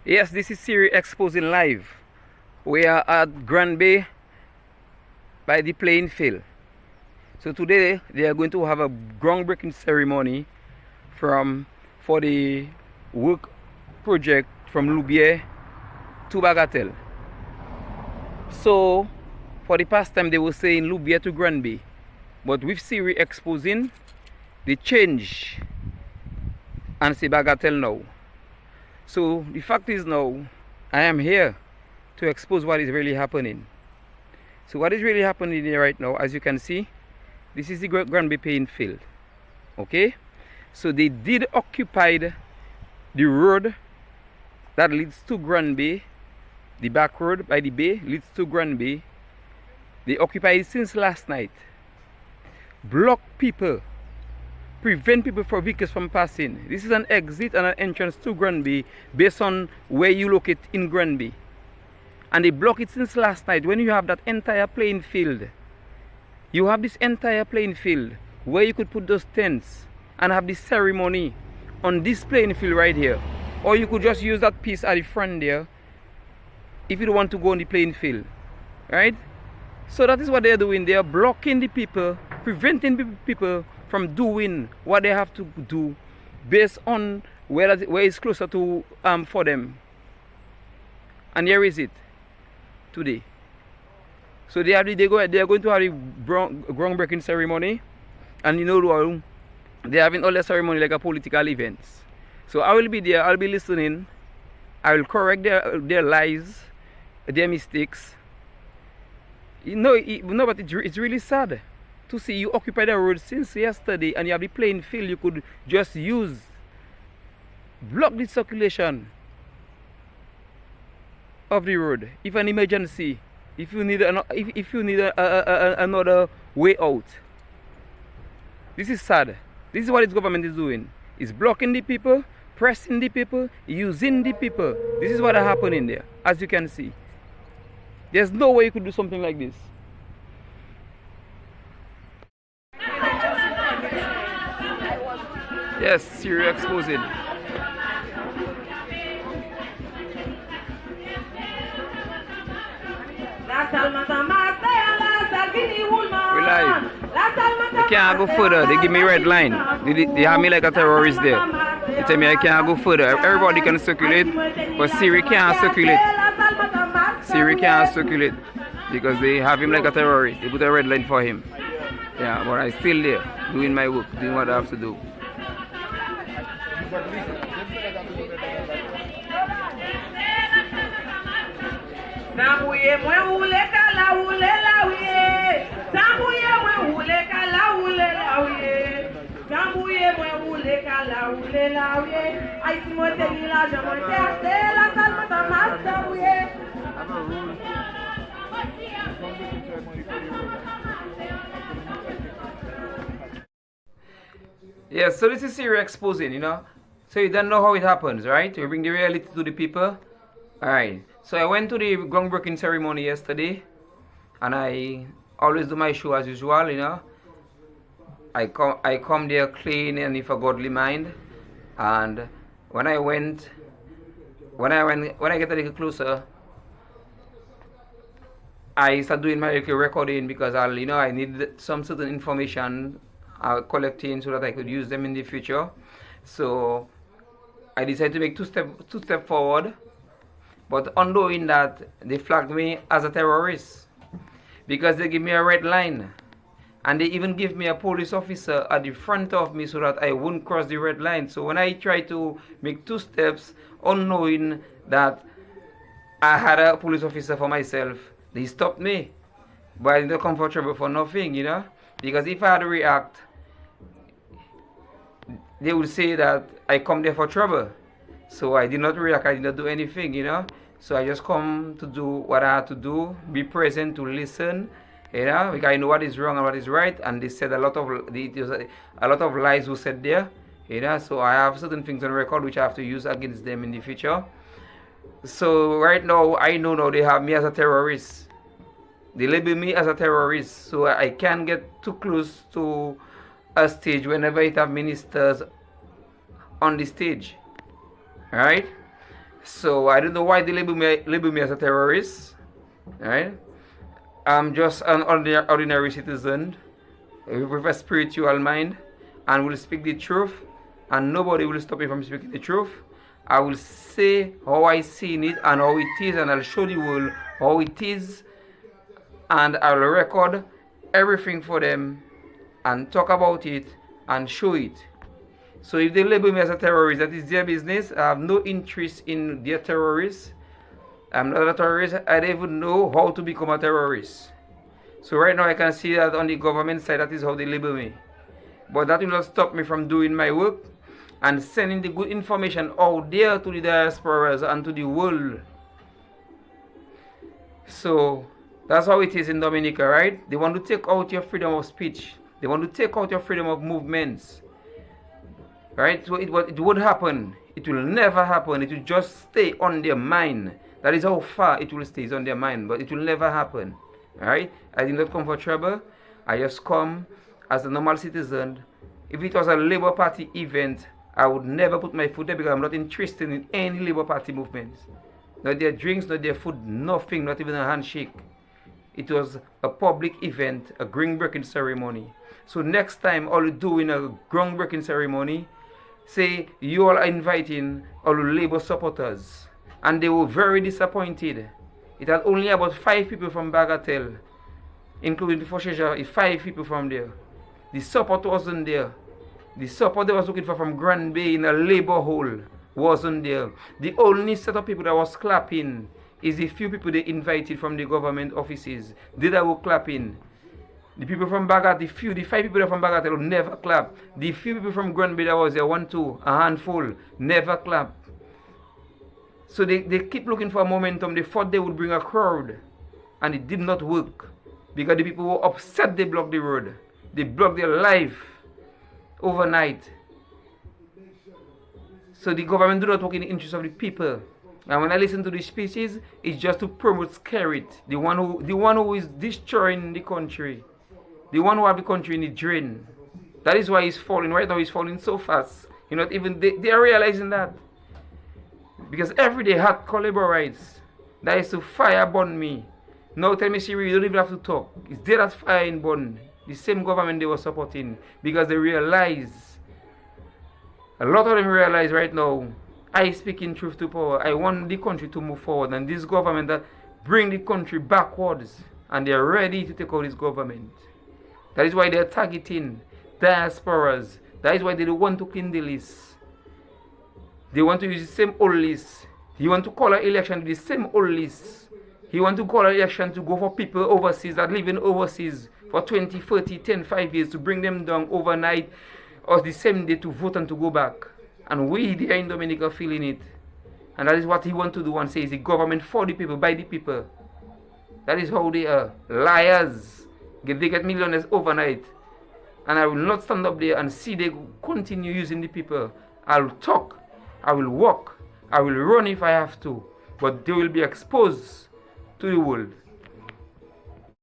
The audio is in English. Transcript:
Yes, this is Siri Exposing Live. We are at Granby by the playing field. So today they are going to have a groundbreaking ceremony for the work project from Loubier to Bagatelle. So for the past time they were saying Loubier to Granby, but with Siri Exposing, they change and say Bagatelle now. So the fact is now I am here to expose what is really happening. So what is really happening here right now, as you can see, this is the Granby playing field. Okay, so they did occupy the road that leads to Granby, the back road by the bay leads to Granby. They occupied it since last night. Block people, prevent people from vehicles from passing. This is an exit and an entrance to Granby based on where you locate in Granby. And they block it since last night. When you have that entire playing field, you have this entire playing field where you could put those tents and have this ceremony on this playing field right here. Or you could just use that piece at the front there if you don't want to go on the playing field, right? So that is what they're doing. They are blocking the people, preventing people from doing what they have to do based on where it's closer to for them. And here is it today. So they are going to have a groundbreaking ceremony, and you know they're having all their ceremony like a political events. So I will be there. I'll be listening. I will correct their lies, their mistakes. But it's really sad to see you occupy the road since yesterday, and you have the playing field you could just use. Block the circulation of the road if an emergency, if you need another way out. This is sad. This is what its government is doing. It's blocking the people, pressing the people, using the people. This is what is happening there, as you can see. There's no way you could do something like this. Yes, Siri Exposing. We live. I can't go further. They give me red line. They have me like a terrorist there. They tell me I can't go further. Everybody can circulate, but Siri can't circulate. Siri can't circulate because they have him like a terrorist. They put a red line for him. Yeah, but I'm still there doing my work, doing what I have to do. Yes, so this is Siri Exposing, you know. So you don't know how it happens, right? You bring the reality to the people. Alright, so I went to the groundbreaking ceremony yesterday, and I always do my show as usual, you know. I come there clean and with a godly mind, and when I get a little closer, I start doing my little recording because I need some certain information collecting so that I could use them in the future. So I decided to make two step forward, but unknowing that they flagged me as a terrorist because they give me a red line, and they even give me a police officer at the front of me so that I wouldn't cross the red line. So when I try to make two steps, unknowing that I had a police officer for myself, they stopped me. But I didn't come for trouble for nothing, you know, because if I had to react, they would say that I come there for trouble. So I did not react, I did not do anything, you know. So I just come to do what I had to do, be present to listen, you know, because I know what is wrong and what is right. And they said a lot of lies were said there, you know. So I have certain things on record which I have to use against them in the future. So right now, I know now they have me as a terrorist. They label me as a terrorist, so I can't get too close to a stage whenever it have ministers on the stage. Alright? So I don't know why they label me as a terrorist. Right? I'm just an ordinary citizen with a spiritual mind and will speak the truth, and nobody will stop me from speaking the truth. I will say how I see it and how it is, and I'll show the world how it is, and I'll record everything for them and talk about it and show it. So if they label me as a terrorist, that is their business. I have no interest in their terrorists. I'm not a terrorist. I don't even know how to become a terrorist. So right now I can see that on the government side, that is how they label me. But that will not stop me from doing my work and sending the good information out there to the diasporas and to the world. So that's how it is in Dominica, right? They want to take out your freedom of speech. They want to take out your freedom of movements. Right? So it won't happen. It will never happen. It will just stay on their mind. That is how far it will stay on their mind. But it will never happen. Alright? I did not come for trouble. I just come as a normal citizen. If it was a Labour Party event, I would never put my foot there because I'm not interested in any Labour Party movements. Not their drinks, not their food, nothing, not even a handshake. It was a public event, a groundbreaking ceremony. So next time, all you do in a groundbreaking ceremony, say you all are inviting all Labour supporters. And they were very disappointed. It had only about 5 people from Bagatelle, including the Fosheja, 5 people from there. The support wasn't there. The support they was looking for from Grand Bay in a Labour hole wasn't there. The only set of people that was clapping is the few people they invited from the government offices. They that were clapping. The people from Bagat, the 5 people from Bagat will never clap. The few people from Grand Bay that was there, 1, 2, a handful, never clap. So they keep looking for a momentum. They thought they would bring a crowd. And it did not work. Because the people were upset they blocked the road. They blocked their life overnight. So the government do not work in the interest of the people. And when I listen to these speeches, it's just to promote Skerrit, the one who is destroying the country. The one who have the country in the drain. That is why he's falling. Right now he's falling so fast. You know, even they are realizing that. Because every day hardcore labor rights that is to fire burn me. Now tell me, Siri, you don't even have to talk. It's there that fire in burn. The same government they were supporting. Because they realize, a lot of them realize right now, I speak in truth to power. I want the country to move forward. And this government that bring the country backwards. And they're ready to take out this government. That is why they're targeting diasporas. That is why they don't want to clean the list. They want to use the same old list. He want to call an election with the same old list. He want to call an election to go for people overseas that live in overseas for 20, 30, 10, 5 years to bring them down overnight or the same day to vote and to go back. And we there in Dominica feeling it. And that is what he want to do and say is the government for the people, by the people. That is how they are. Liars. They get millionaires overnight. And I will not stand up there and see they continue using the people. I'll talk. I will walk. I will run if I have to. But they will be exposed to the world.